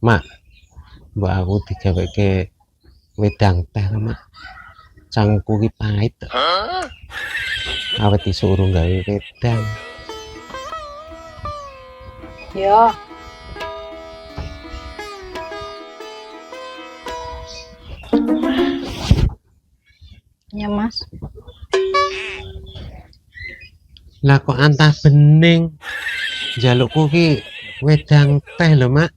Mak, mbak aku digaweke wedang teh mak. Cangku ki pahit. Awet disuruh gawe wedang. Ya, ya Mas. Lah kok antah bening. Jalukku ki wedang teh lho mak.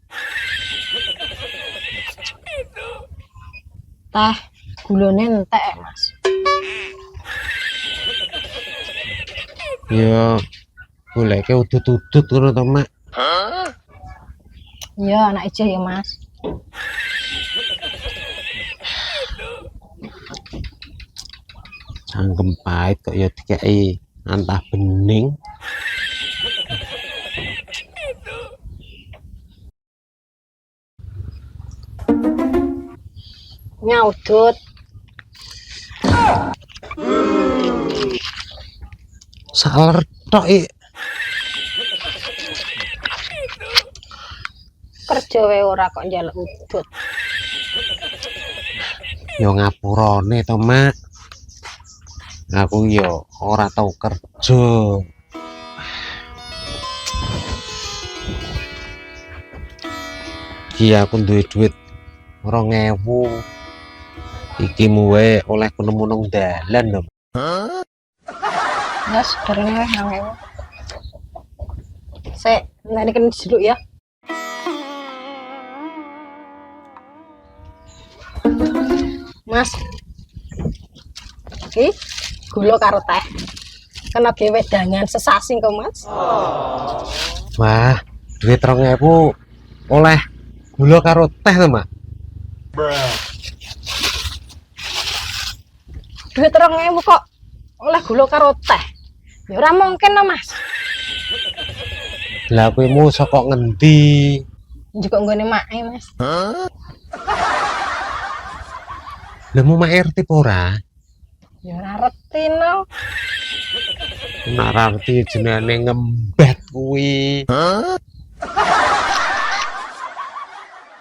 Teh gulane entek, Mas. Yo goleke udut-udut ngono to mak. Ya, anak aja ya, Mas. Cangkem pahit kok ya dikei antah bening. Nyaudut. Saler tok ik. Kerja wae ora kok njaluk udut. Yo ngapurane to mak. Aku yo ora tau kerja. Iki aku duwe duit 2000. Iki muwe oleh nemu nang dalan lho. Mas, derene wae nang ewu. Sik, nek kan jeruk ya. Mas. Iki gula karo teh. Kena ge wedangan sesasing kok, Mas. Wah, duit 2000 oleh gula karo teh to mak. Duit 2000 kok oleh gula karo teh. Ya ora mungkin to, Mas. Lah kowe mu saka ngendi? Juga nggone make, Mas. Lah mu mak RT apa ora? Ya ora reti no. Nek ora ngerti jenenge ngembet kuwi.